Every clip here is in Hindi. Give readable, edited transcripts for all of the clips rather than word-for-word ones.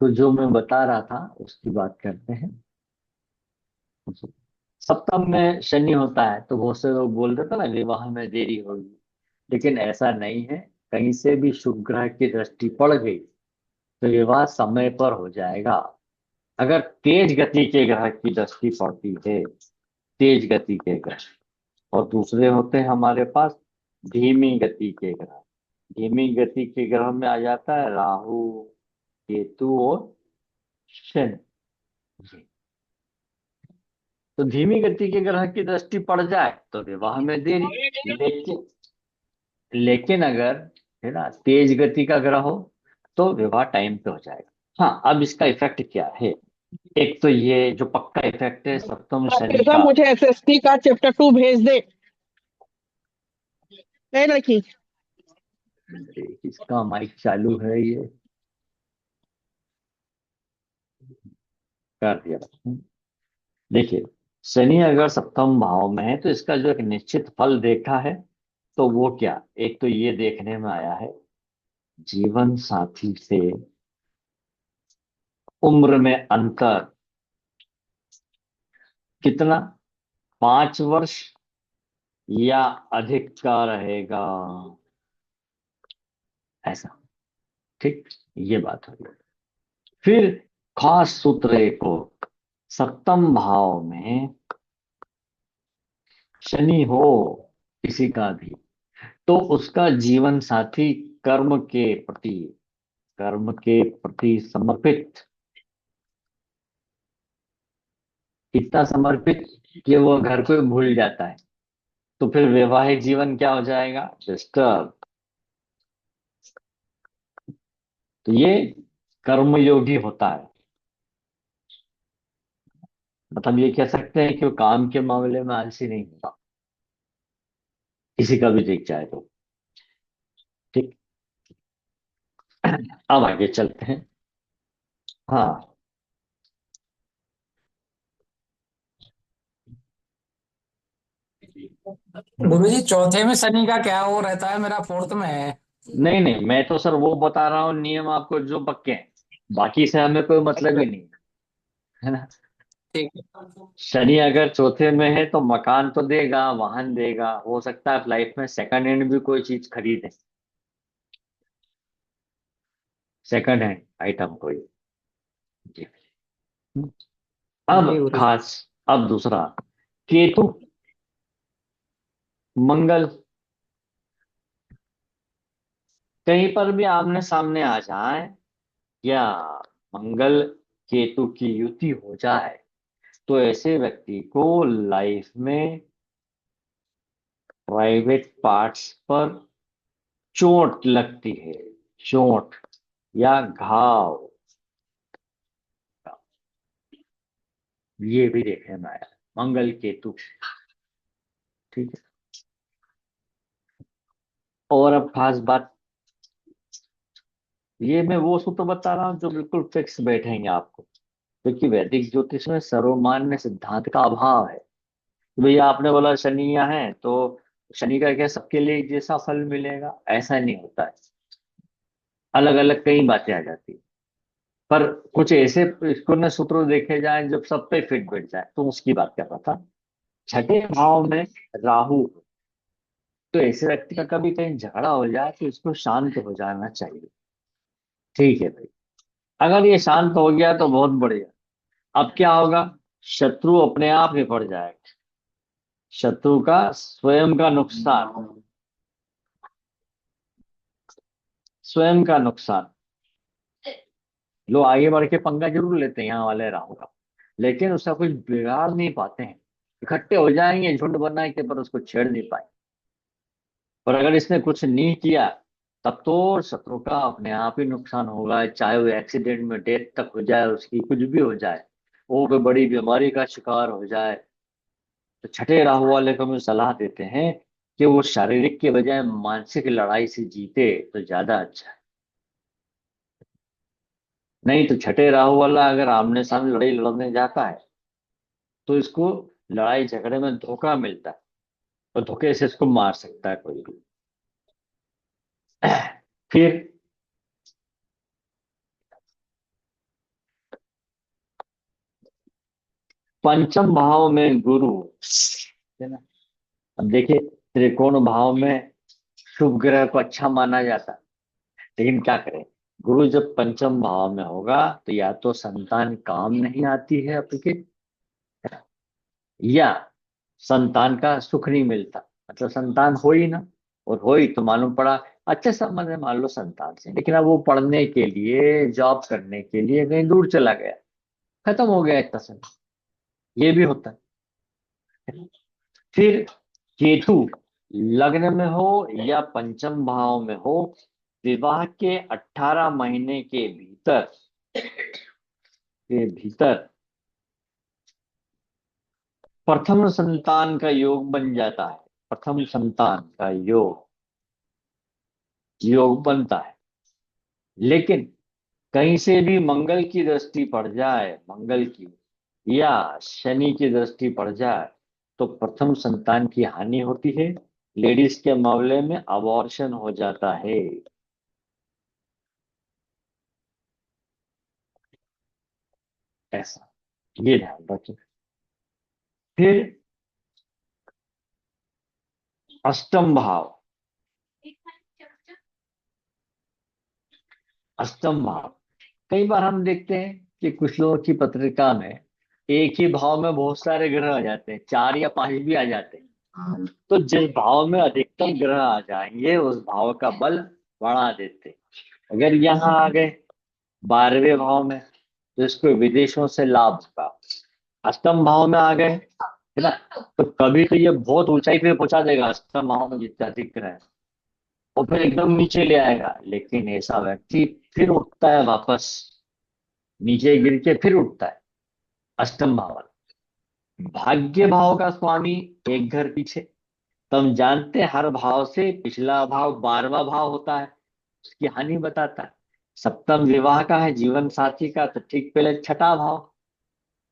तो जो मैं बता रहा था उसकी बात करते हैं। सप्तम में शनि होता है तो बहुत से लोग बोल रहे थे ना विवाह में देरी होगी, लेकिन ऐसा नहीं है। कहीं से भी शुभ ग्रह की दृष्टि पड़ गई तो विवाह समय पर हो जाएगा। अगर तेज गति के ग्रह की दृष्टि पड़ती है, तेज गति के ग्रह, और दूसरे होते हैं हमारे पास धीमी गति के ग्रह। धीमी गति के ग्रह में आ जाता है राहु, केतु और शनि। तो धीमी गति के ग्रह की दृष्टि पड़ जाए तो विवाह में देरी। लेकिन लेकिन अगर है ना तेज गति का ग्रह हो तो विवाह टाइम पे हो जाएगा। हाँ, अब इसका इफेक्ट क्या है? एक तो ये जो पक्का इफेक्ट है सप्तम शनि ऐसा का। मुझे एसएसटी का चैप्टर 2 भेज दे। ए लड़की। इसका माइक चालू है ये, कर दिया। देखिए, शनि अगर सप्तम भाव में है तो इसका जो एक निश्चित फल देखा है तो वो क्या, एक तो ये देखने में आया है जीवन साथी से उम्र में अंतर कितना, 5 वर्ष या अधिक का रहेगा, ऐसा। ठीक, ये बात हो गई। फिर खास सूत्र एक और, सप्तम भाव में शनि हो किसी का भी तो उसका जीवन साथी कर्म के प्रति, कर्म के प्रति समर्पित, इतना समर्पित कि वो घर को ही भूल जाता है। तो फिर वैवाहिक जीवन क्या हो जाएगा, डिस्टर्ब। तो ये कर्मयोगी होता है। मतलब ये कह सकते हैं कि वो काम के मामले में आलसी नहीं होता, किसी का भी देख जाए तो। ठीक, अब आगे चलते हैं। हाँ, गुरुजी चौथे में शनि का क्या वो रहता है? मेरा फोर्थ में है। नहीं नहीं, मैं तो सर वो बता रहा हूँ नियम आपको जो पक्के हैं, बाकी से हमें कोई मतलब ही नहीं, है ना। ठीक है। शनि अगर चौथे में है तो मकान तो देगा, वाहन देगा, हो सकता है लाइफ में सेकंड हैंड भी कोई चीज खरीदे, सेकंड हैंड आइटम कोई। जी। अब जी गुरुजी। खास, अब दूसरा, केतु, मंगल, कहीं पर भी आमने सामने आ जाए या मंगल केतु की युति हो जाए तो ऐसे व्यक्ति को लाइफ में प्राइवेट पार्ट्स पर चोट लगती है, चोट या घाव, ये भी देखने में आया मंगल केतु। ठीक है। और अब खास बात, ये मैं वो सूत्र बता रहा हूँ जो बिल्कुल फिक्स बैठेंगे आपको, क्योंकि वैदिक ज्योतिष में सर्वमान्य सिद्धांत का अभाव है। तो भैया आपने बोला शनि यहाँ है तो शनि का क्या सबके लिए एक जैसा फल मिलेगा, ऐसा नहीं होता है। अलग अलग कई बातें आ जाती है। पर कुछ ऐसे इसको न सूत्र देखे जाए जब सब पे फिट बैठ जाए, तो उसकी बात कर रहा था। छठे भाव में राहु, तो ऐसे व्यक्ति का कभी कहीं झगड़ा हो जाए तो इसको शांत हो जाना चाहिए। ठीक है भाई, अगर ये शांत हो गया तो बहुत बढ़िया। अब क्या होगा, शत्रु अपने आप ही पड़ जाएगा, शत्रु का स्वयं का नुकसान, स्वयं का नुकसान। लोग आगे बढ़ के पंगा जरूर लेते हैं यहाँ वाले राहु का, लेकिन उसका कुछ बिगाड़ नहीं पाते हैं। इकट्ठे हो जाएंगे झुंड बना के पर उसको छेड़ नहीं पाए। पर अगर इसने कुछ नहीं किया तब तो शत्रु का अपने आप ही नुकसान होगा, चाहे वो एक्सीडेंट में डेथ तक हो जाए, उसकी कुछ भी हो जाए, वो कोई बड़ी बीमारी का शिकार हो जाए। तो छठे राहु वाले को हम सलाह देते हैं कि वो शारीरिक के बजाय मानसिक लड़ाई से जीते तो ज्यादा अच्छा है। नहीं तो छठे राहु वाला अगर आमने सामने लड़ाई लड़ने जाता है तो इसको लड़ाई झगड़े में धोखा मिलता है, और धोखे से इसको मार सकता है कोई भी। फिर पंचम भाव में गुरु है ना। अब देखिए, त्रिकोण भाव में शुभ ग्रह को अच्छा माना जाता है, लेकिन क्या करें, गुरु जब पंचम भाव में होगा तो या तो संतान काम नहीं आती है आपके, या संतान का सुख नहीं मिलता, मतलब संतान हो ही ना, और हो ही तो मालूम पड़ा अच्छे संबंध है मान लो संतान से, लेकिन अब वो पढ़ने के लिए जॉब करने के लिए कहीं दूर चला गया, खत्म हो गया इतना समय, ये भी होता है। फिर केतु लग्न में हो या पंचम भाव में हो, विवाह के 18 महीने के भीतर प्रथम संतान का योग बन जाता है, प्रथम संतान का योग योग बनता है। लेकिन कहीं से भी मंगल की दृष्टि पड़ जाए, मंगल की या शनि की दृष्टि पड़ जाए, तो प्रथम संतान की हानि होती है, लेडीज के मामले में अबॉर्शन हो जाता है। ऐसा, ये ध्यान रखें। फिर अष्टम भाव, अष्टम भाव कई बार हम देखते हैं कि कुछ लोगों की पत्रिका में एक ही भाव में बहुत सारे ग्रह आ जाते हैं, 4 या 5 भी आ जाते हैं, तो जिस भाव में अधिकतम ग्रह आ जाएंगे उस भाव का बल बढ़ा देते हैं। अगर यहाँ आ गए 12वें भाव में तो इसको विदेशों से लाभ होगा, अष्टम भाव में आ गए है ना, तो कभी तो ये बहुत ऊंचाई पे पहुंचा देगा अष्टम भाव में जितना अधिक ग्रह है, और फिर एकदम नीचे ले आएगा, लेकिन ऐसा व्यक्ति फिर उठता है वापस, नीचे गिर के फिर उठता है, अष्टम भाव वाला। भाग्य भाव का स्वामी एक घर पीछे, तो हम जानते हैं हर भाव से पिछला भाव 12वां भाव होता है, उसकी हानि बताता है। सप्तम विवाह का है, जीवन साथी का, तो ठीक पहले छठा भाव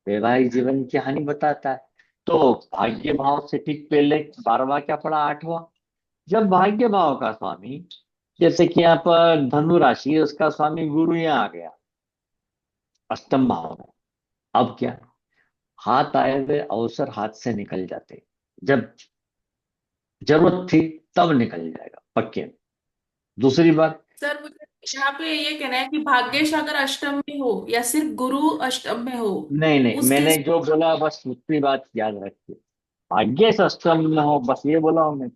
वैवाहिक जीवन की हानि बताता है। तो भाग्य भाव से ठीक पहले 12वां क्या पड़ा, 8वां। जब भाग्य भाव का स्वामी, जैसे कि यहाँ पर धनु राशि है, उसका स्वामी गुरु यहाँ आ गया अष्टम भाव में, अब क्या, हाथ आए हुए अवसर हाथ से निकल जाते, जब जरूरत थी तब निकल जाएगा पक्के। दूसरी बात, सर मुझे यहाँ पे ये कहना है कि भाग्येश अगर अष्टम में हो या सिर्फ गुरु अष्टम में हो, नहीं नहीं, उस मैंने केस जो बोला बस उतनी बात याद रखिए, भाग्य से अष्टम में हो बस ये बोला हूं मैं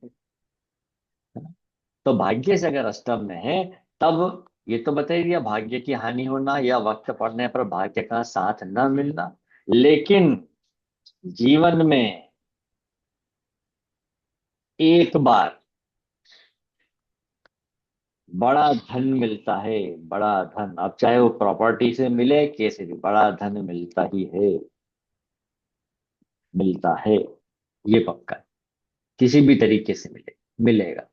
तो भाग्य से अगर अष्टम में है तब ये तो बता ही दिया, भाग्य की हानि होना या वक्त पड़ने पर भाग्य का साथ न मिलना, लेकिन जीवन में एक बार बड़ा धन मिलता है, बड़ा धन, अब चाहे वो प्रॉपर्टी से मिले कैसे भी बड़ा धन मिलता ही है, मिलता है, ये पक्का है, किसी भी तरीके से मिलेगा।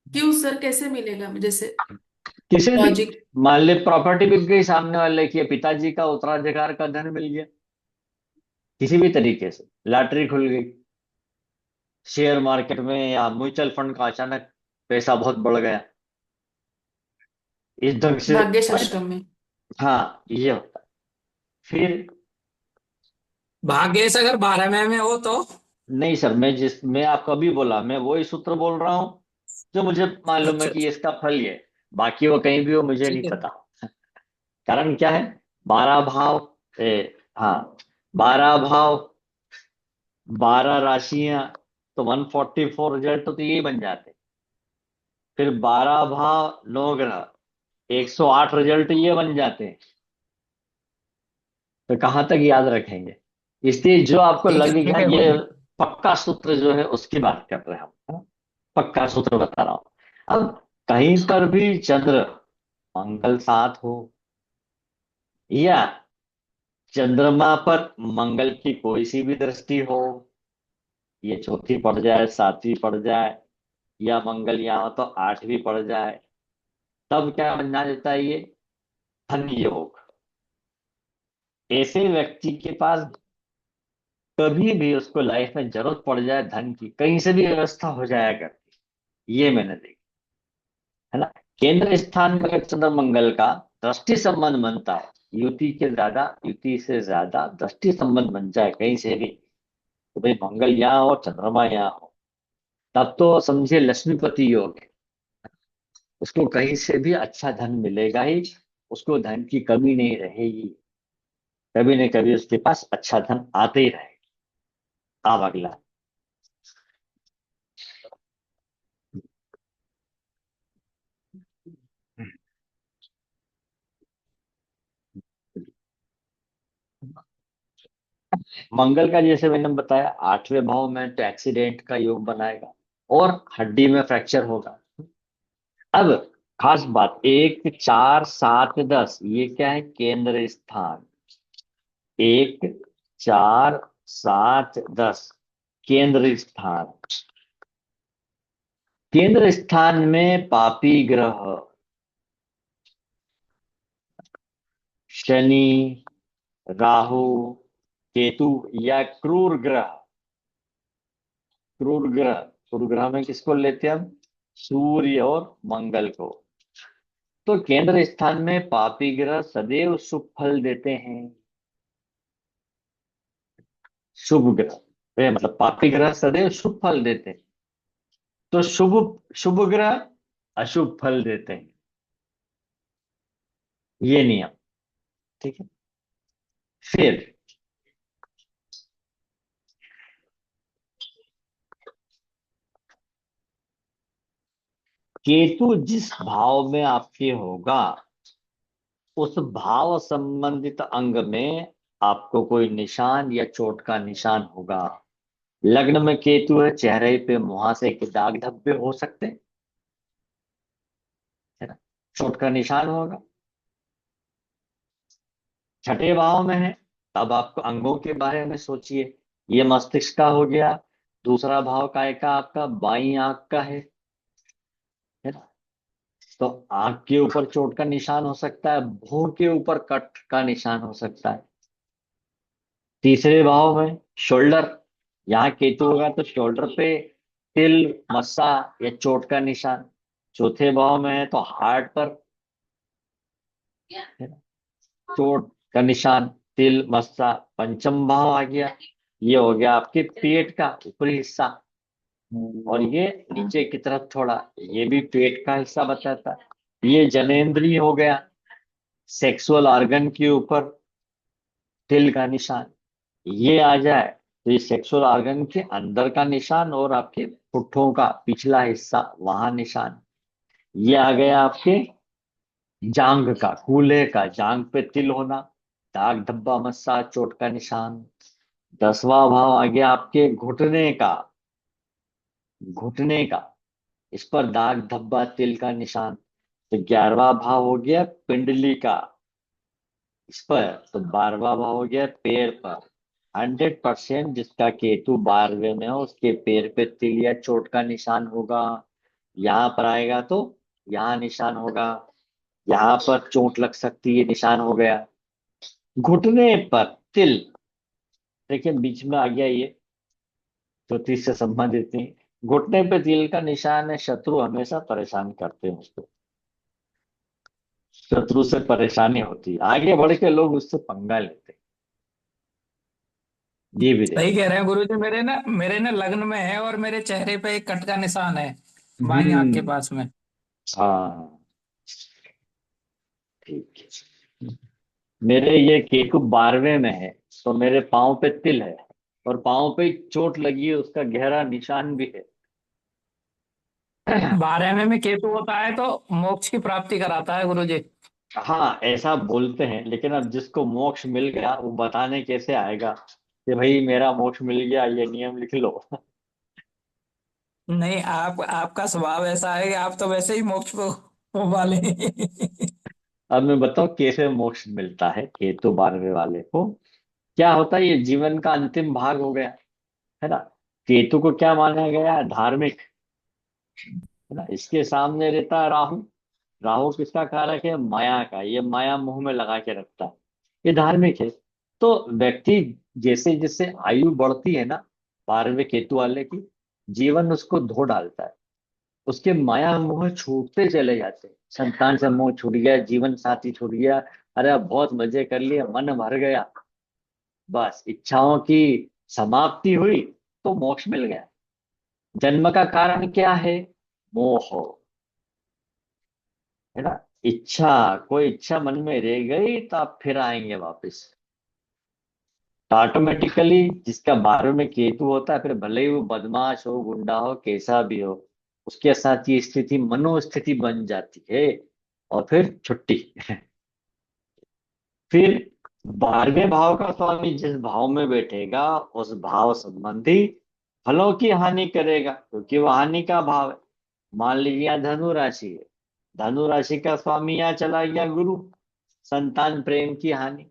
क्यों सर, कैसे मिलेगा जैसे किसी भी, लॉजिक? मान ले प्रॉपर्टी बिक गई सामने वाले की, पिताजी का उत्तराधिकार का धन मिल गया, किसी भी तरीके से लॉटरी खुल गई, शेयर मार्केट में या म्यूचुअल फंड का अचानक पैसा बहुत बढ़ गया, इस ढंग से भाग्येश फायदा। अष्टम में। हाँ ये होता है। फिर भाग्य से अगर 12वें में हो तो। नहीं सर, मैं आपको अभी बोला, मैं वही सूत्र बोल रहा हूँ जो मुझे मालूम है अच्छा कि अच्छा। इसका फल ये, बाकी वो कहीं भी हो मुझे ठीक नहीं है। पता। कारण क्या है, 12 भाव, हाँ 12 भाव, 12 राशियां, तो 144 रिजल्ट तो यही बन जाते। फिर 12 भाव 9 ग्रह, 108 रिजल्ट ये बन जाते हैं, तो कहाँ तक याद रखेंगे। इसलिए जो आपको ठीक लगेगा है ये गुरुजी। पक्का सूत्र जो है उसकी बात कर रहे हैं हम, है ना? पक्का सूत्र बता रहा हूं। अब कहीं पर भी चंद्र मंगल साथ हो, या चंद्रमा पर मंगल की कोई सी भी दृष्टि हो, ये चौथी पड़ जाए, सातवीं पड़ जाए, या मंगल यहाँ हो तो 8वीं पड़ जाए, तब क्या बना देता है ये, धन योग। ऐसे व्यक्ति के पास कभी भी उसको लाइफ में जरूरत पड़ जाए धन की, कहीं से भी व्यवस्था हो जाया करती, ये मैंने देखा है ना। केंद्र स्थान में अगर चंद्र मंगल का दृष्टि संबंध बनता है युति से ज्यादा दृष्टि संबंध बन जाए कहीं से भी, तो भाई मंगल यहाँ हो चंद्रमा यहाँ हो, तब तो समझिए लक्ष्मीपति योग है। उसको कहीं से भी अच्छा धन मिलेगा ही, उसको धन की कमी नहीं रहेगी, कभी न कभी उसके पास अच्छा धन आते ही रहेगा। अब अगला, मंगल का जैसे मैंने बताया 8वें भाव में तो एक्सीडेंट का योग बनाएगा और हड्डी में फ्रैक्चर होगा। अब खास बात, 1 4 7 10 ये क्या है, केंद्र स्थान। 1 4 7 10 केंद्र स्थान। केंद्र स्थान में पापी ग्रह शनि, राहु, केतु या क्रूर ग्रह, क्रूर ग्रह, क्रूर ग्रह में किसको लेते हैं हम, सूर्य और मंगल को। तो केंद्र स्थान में पापी ग्रह सदैव शुभ फल देते हैं। शुभ ग्रह, मतलब पापी ग्रह सदैव शुभ फल देते हैं, तो शुभ शुभ ग्रह अशुभ फल देते हैं, ये नियम। ठीक है। फिर केतु जिस भाव में आपके होगा, उस भाव संबंधित अंग में आपको कोई निशान या चोट का निशान होगा। लग्न में केतु है, चेहरे पे मुहासे के दाग धब्बे हो सकते हैं, है ना, चोट का निशान होगा। छठे भाव में है, तब आपको अंगों के बारे में सोचिए। ये मस्तिष्क का हो गया। दूसरा भाव काय का आपका बाई आंख का है ना, तो आंख के ऊपर चोट का निशान हो सकता है, भौं के ऊपर कट का निशान हो सकता है। तीसरे भाव में शोल्डर, यहाँ केतु होगा तो शोल्डर पे तिल, मस्सा या चोट का निशान। चौथे भाव में है तो हार्ट पर, है ना, चोट का निशान, तिल, मस्सा। पंचम भाव आ गया, ये हो गया आपके पेट का ऊपरी हिस्सा, और ये नीचे की तरफ थोड़ा, ये भी पेट का हिस्सा बताता है। ये जनेंद्रिय हो गया, सेक्सुअल ऑर्गन के ऊपर तिल का निशान। ये आ जाए तो ये सेक्सुअल ऑर्गन के अंदर का निशान, और आपके पुट्ठों का पिछला हिस्सा वहां निशान। ये आ गया आपके जांग का, कूल्हे का, जांग पे तिल होना, दाग धब्बा मस्सा चोट का निशान। 10वां भाव आ गया आपके घुटने का, घुटने का, इस पर दाग धब्बा तिल का निशान। तो 11वां भाव हो गया पिंडली का, इस पर। तो 12वां भाव हो गया पैर पर। 100% जिसका केतु 12वें में हो उसके पैर पे तिल या चोट का निशान होगा। यहाँ पर आएगा तो यहाँ निशान होगा, यहाँ पर चोट लग सकती है, निशान हो गया। घुटने पर तिल, देखिए बीच में आ गया ये, ज्योतिष से संबंधित नहीं। घुटने पे तिल का निशान है, शत्रु हमेशा परेशान करते हैं उसको, शत्रु से परेशानी होती है, आगे बढ़ के लोग उससे पंगा लेते हैं। ये भी सही देखना। कह रहे हैं गुरु जी। मेरे ना लग्न में है और मेरे चेहरे पे एक कट का निशान है, बाई आंख के हम्म। पास में। हाँ, ठीक है। मेरे ये केतु 12वें में है, तो मेरे पाँव पे तिल है, और पाँव पे चोट लगी है, उसका गहरा निशान भी है। 12वें में केतु होता है तो मोक्ष की प्राप्ति कराता है गुरु जी। हाँ, ऐसा बोलते हैं, लेकिन अब जिसको मोक्ष मिल गया वो बताने कैसे आएगा कि भाई मेरा मोक्ष मिल गया, ये नियम लिख लो। नहीं, आपका स्वभाव ऐसा है कि आप तो वैसे ही मोक्ष को वाले। अब मैं बताऊं कैसे मोक्ष मिलता है केतु 12वें वाले को। क्या होता है, ये जीवन का अंतिम भाग हो गया, है ना। केतु को क्या माना गया है, धार्मिक, है ना। इसके सामने रहता है राहु। राहु किसका कारक है, माया का, ये माया मुंह में लगा के रखता है, ये धार्मिक है। तो व्यक्ति जैसे जैसे आयु बढ़ती है ना, 12वें केतु वाले की, जीवन उसको धो डालता है, उसके माया मोह छूटते चले जाते हैं। संतान से मोह छूट गया, जीवन साथी छूट गया, अरे अब बहुत मजे कर लिए, मन भर गया, बस इच्छाओं की समाप्ति हुई तो मोक्ष मिल गया। जन्म का कारण क्या है? मोह, है ना। इच्छा, कोई इच्छा मन में रह गई तो आप फिर आएंगे वापस। तो ऑटोमेटिकली जिसका 12 में केतु होता है, फिर भले ही वो बदमाश हो, गुंडा हो, कैसा भी हो, उसके साथ ये स्थिति मनोस्थिति बन जाती है, और फिर छुट्टी। फिर 12वें भाव का स्वामी जिस भाव में बैठेगा, उस भाव संबंधी फलों की हानि करेगा, क्योंकि वो हानि का भाव है। मान लीजिए यहाँ धनु राशि है, धनु राशि का स्वामी यहाँ चला गया गुरु, संतान प्रेम की हानि।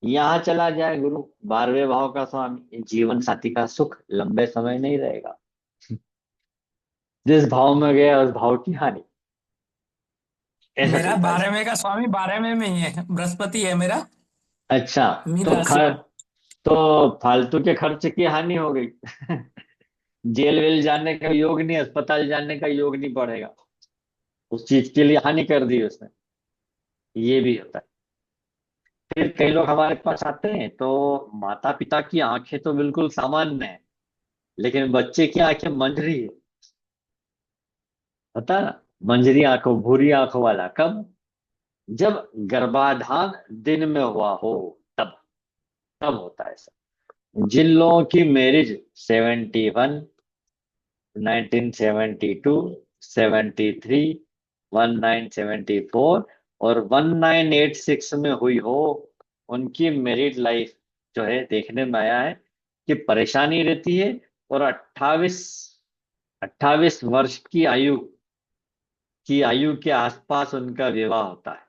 यहाँ चला जाए गुरु 12वें भाव का स्वामी, जीवन साथी का सुख लंबे समय नहीं रहेगा। जिस भाव में गया उस भाव की हानि, ऐसा मेरा चलता है। 12वें का स्वामी 12वें में ही है, बृहस्पति है मेरा, अच्छा, मीन तो राशि खर में। तो फालतू के खर्च की हानि हो गई। जेल वेल जाने का योग नहीं, अस्पताल जाने का योग नहीं पड़ेगा, उस चीज के लिए हानि कर दी उसने। ये भी होता है। फिर कई लोग हमारे पास आते हैं तो माता पिता की आंखें तो बिल्कुल सामान्य है, लेकिन बच्चे की आंखें मंजरी है, पता है ना। मंजरी आंखों, भूरी आंखों वाला कब? जब गर्भाधान दिन में हुआ हो, तब तब होता है ऐसा। जिन लोगों की मैरिज 71, 1972, 73, 1974 और 1986 में हुई हो, उनकी मैरिड लाइफ जो है देखने में आया है कि परेशानी रहती है, और 28 वर्ष की आयु के आसपास उनका विवाह होता है,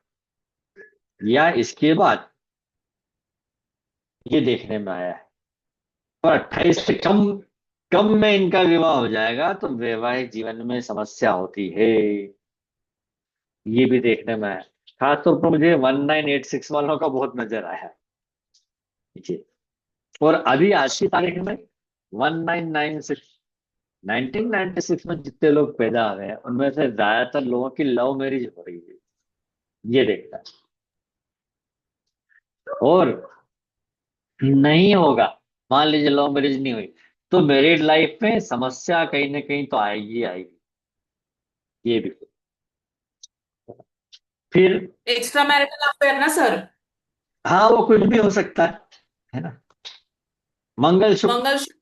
या इसके बाद, ये देखने में आया है। और 28 से कम कम में इनका विवाह हो जाएगा तो वैवाहिक जीवन में समस्या होती है, ये भी देखने में आया। खासतौर पर मुझे 1986 वालों का बहुत नजर आया है। जी। और अभी आज की तारीख में 1996, 1996 में जितने लोग पैदा हुए हैं उनमें से ज्यादातर लोगों की लव मैरिज हो रही है, ये देखता है। और नहीं होगा, मान लीजिए लव मैरिज नहीं हुई, तो मैरिड लाइफ में समस्या कहीं ना कहीं तो आएगी ही आएगी, ये भी। फिर एक्स्ट्रा मैरिटल अफेयर ना सर? हाँ, वो कुछ भी हो सकता है ना। मंगल शुक्र, मंगल शुक्र।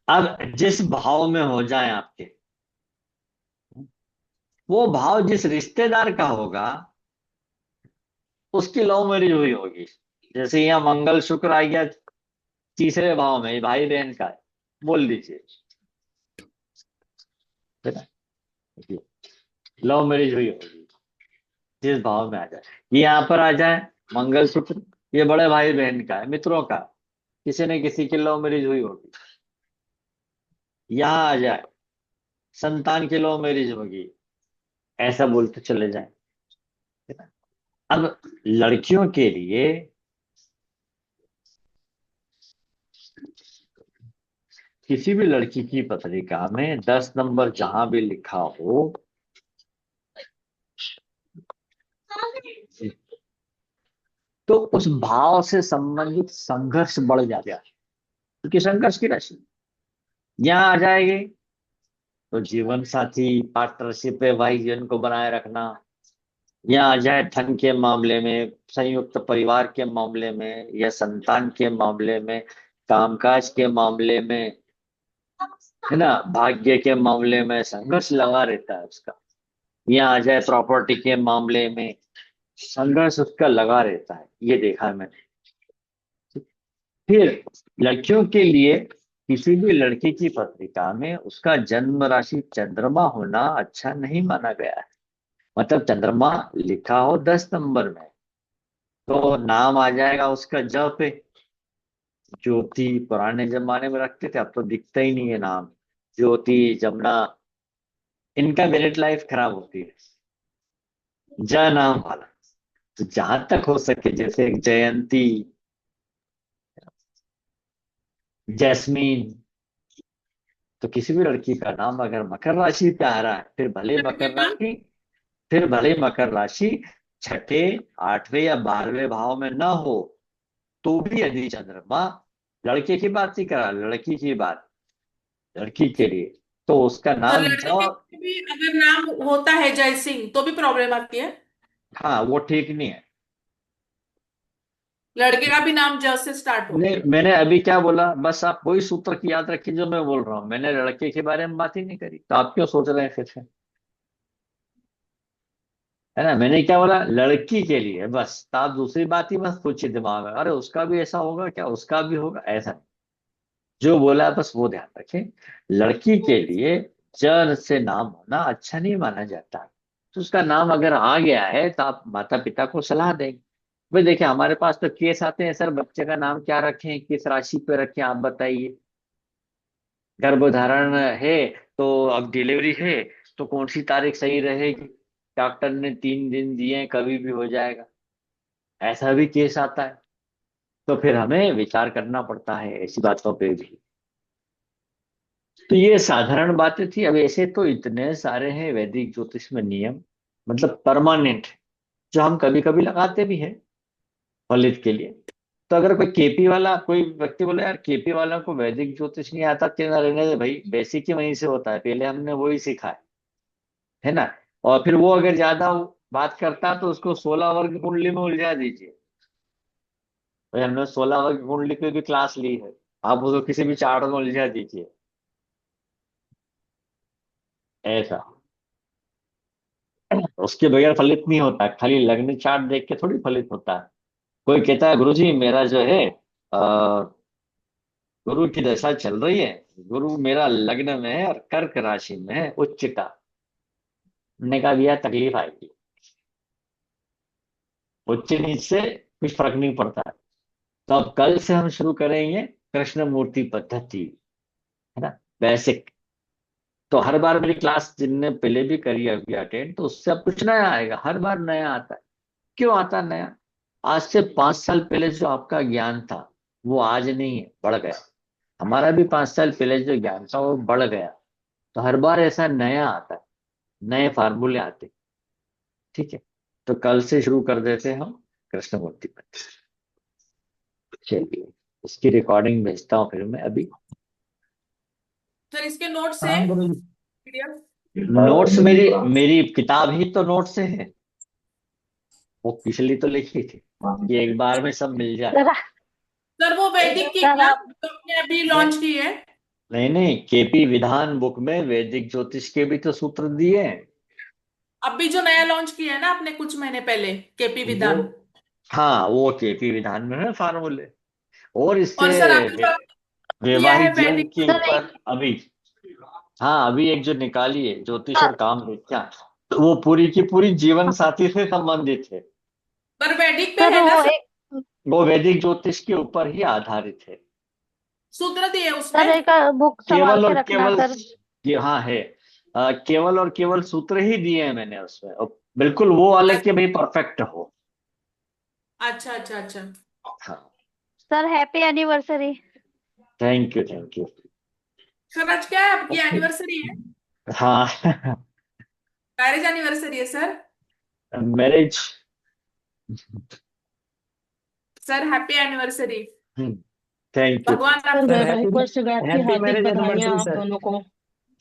अब जिस भाव में हो जाए आपके, वो भाव जिस रिश्तेदार का होगा उसकी लव मैरिज हुई होगी। जैसे यहाँ मंगल शुक्र आ गया तीसरे भाव में, भाई बहन का है, बोल दीजिए, है ना, लव मैरिज हुई होगी जिस भाव में आ जाए। ये यहाँ पर आ जाए मंगल सूत्र, ये बड़े भाई बहन का है, मित्रों का, किसी न किसी की लव मैरिज हुई होगी। यहाँ आ जाए संतान की लव मैरिज होगी, ऐसा बोलते चले जाए, है ना। अब लड़कियों के लिए किसी भी लड़की की पत्रिका में 10 नंबर जहां भी लिखा हो, तो उस भाव से संबंधित संघर्ष बढ़ जाता है, क्योंकि संघर्ष की राशि यहाँ आ जाएगी। तो जीवन साथी, पार्टनरशिप, वैवाहिक जीवन को बनाए रखना, या आ जाए धन के मामले में, संयुक्त परिवार के मामले में, या संतान के मामले में, कामकाज के मामले में, है ना, भाग्य के मामले में संघर्ष लगा रहता है उसका। या आ जाए प्रॉपर्टी के मामले में, संघर्ष उसका लगा रहता है, ये देखा है मैंने। फिर लड़कियों के लिए किसी भी लड़की की पत्रिका में उसका जन्म राशि चंद्रमा होना अच्छा नहीं माना गया है। मतलब चंद्रमा लिखा हो 10 नंबर में, तो नाम आ जाएगा उसका ज पे। ज्योति पुराने जमाने में रखते थे, अब तो दिखता ही नहीं है नाम। ज्योति, जमुना, इनका मेरिट लाइफ खराब होती है ज नाम वाला। तो जहां तक हो सके, जैसे एक जयंती, जैस्मीन, तो किसी भी लड़की का नाम अगर मकर राशि पे आ रहा है, फिर भले लड़के मकर का? राशि, फिर भले मकर राशि छठे, आठवें या 12वें भाव में ना हो तो भी यदि चंद्रमा, लड़के की बात नहीं करा, लड़की की बात, लड़की के लिए, तो उसका तो नाम लड़के के लिए भी अगर नाम होता है जय सिंह तो भी प्रॉब्लम आती है? हाँ वो ठीक नहीं है। लड़के का भी नाम ज से स्टार्ट हो? नहीं, मैंने अभी क्या बोला, बस आप वही सूत्र की याद रखिए जो मैं बोल रहा हूँ, मैंने लड़के के बारे में बात ही नहीं करी, तो आप क्यों सोच रहे हैं फिर से, है ना। मैंने क्या बोला, लड़की के लिए बस, तो आप दूसरी बात ही मत सोचिए दिमाग में, अरे उसका भी ऐसा होगा क्या, उसका भी होगा, ऐसा नहीं। जो बोला है बस वो ध्यान रखें। लड़की के लिए जन से नाम होना अच्छा नहीं माना जाता, तो उसका नाम अगर आ गया है तो आप माता पिता को सलाह देंगे। भाई देखिए, हमारे पास तो केस आते हैं, सर बच्चे का नाम क्या रखें, किस राशि पे रखें, आप बताइए। गर्भधारण है तो अब डिलीवरी है, तो कौन सी तारीख सही रहेगी, डॉक्टर ने 3 दिन दिए हैं, कभी भी हो जाएगा, ऐसा भी केस आता है। तो फिर हमें विचार करना पड़ता है ऐसी बातों पे भी। तो ये साधारण बातें थी। अब ऐसे तो इतने सारे हैं वैदिक ज्योतिष में नियम, मतलब परमानेंट, जो हम कभी कभी लगाते भी हैं फलित के लिए। तो अगर कोई केपी वाला, कोई व्यक्ति बोले यार केपी वाला को वैदिक ज्योतिष नहीं आता, क्या रहने दे भाई, बेसिक ही वहीं से होता है, पहले हमने वही सीखा है ना। और फिर वो अगर ज्यादा बात करता तो उसको 16 वर्ग कुंडली में उलझा दीजिए। भाई हमने 16 वर्ग कुंडली की भी क्लास ली है, आप उसको किसी भी चार्ट में उलझा दीजिए, ऐसा। उसके बगैर फलित नहीं होता, खाली लग्न चार्ट देख के थोड़ी फलित होता है। कोई कहता है गुरुजी मेरा जो है गुरु की दशा चल रही है, गुरु मेरा लग्न में है और कर्क राशि में है उच्च का, ने का भी तकलीफ आएगी, उच्च नीच से कुछ फर्क नहीं पड़ता है। तो अब कल से हम शुरू करेंगे कृष्ण मूर्ति पद्धति, है ना, बेसिक। तो हर बार मेरी क्लास जिनने पहले भी करी है अभी अटेंड, तो उससे अब कुछ नया आएगा, हर बार नया आता है। क्यों आता है नया, आज से 5 साल पहले जो आपका ज्ञान था वो आज नहीं है, बढ़ गया। हमारा भी 5 साल पहले जो ज्ञान था वो बढ़ गया। तो हर बार ऐसा नया आता है, नए फार्मूले आते हैं, ठीक है। तो कल से शुरू कर देते हैं हम कृष्ण मूर्ति पर। चलिए, इसकी रिकॉर्डिंग भेजता हूँ फिर मैं अभी। सर इसके नोट्स है? हाँ गुरु जी। पीडीएफ? नोट्स मेरी मेरी किताब ही तो नोट से है, वो पिछली तो लिखी थी कि एक बार में सब मिल जाए। सर सर वो वैदिक की सर क्या आप जो आपने अभी नहीं लॉन्च की है? नहीं नहीं, केपी विधान बुक में वैदिक ज्योतिष के भी तो सूत्र दिए हैं। अभी जो नया लॉन्च किया है ना आपने कुछ महीने पहले, केपी वो, विधान। हाँ वो केपी विधान में है फार्मूले। और इससे और सर आपने जो किया है वैवाहिक जीवन वैदिक के सर ऊपर अभी, हाँ अभी एक जो निकाली है ज्योतिष और काम विज्ञान, तो वो पूरी की पूरी जीवन साथी से संबंधित है। पर वैदिक पे सर है ना वो सर? एक वो वैदिक ज्योतिष के ऊपर ही आधारित है। सूत्र दिए सर उसमें? एक बुक संभाल केवल के और रखना केवल, सर। ये हाँ है, केवल और केवल सूत्र ही दिए हैं मैंने उसमें, और बिल्कुल वो वाले के भाई परफेक्ट हो। अच्छा अच्छा अच्छा। हाँ, sir happy anniversary. Thank you thank you. Sir आज क्या है, आपकी एनिवर्सरी है? हाँ मैरिज एनिवर्सरी है sir? Marriage. Sir happy anniversary. Thank you भगवान सर सर आपको। ऊपर से गायत्री हैप्पी हार्दिक मैरिज बधाइयाँ एनिवर्सरी आप सर। दोनों को।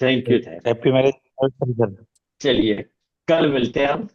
Thank you. Happy marriage anniversary sir. चलिए, कल मिलते हैं हम।